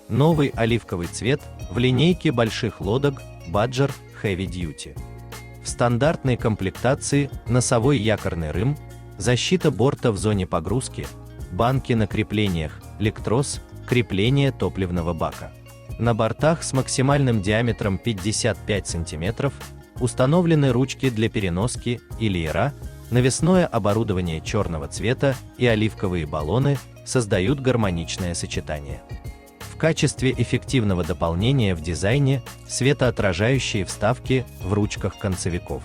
Новый оливковый цвет в линейке больших лодок Badger Heavy Duty. В стандартной комплектации носовой якорный рым, защита борта в зоне погрузки, банки на креплениях, лектрос, крепление топливного бака. На бортах с максимальным диаметром 55 см установлены ручки для переноски и леера, навесное оборудование черного цвета и оливковые баллоны создают гармоничное сочетание. В качестве эффективного дополнения в дизайне светоотражающие вставки в ручках концевиков.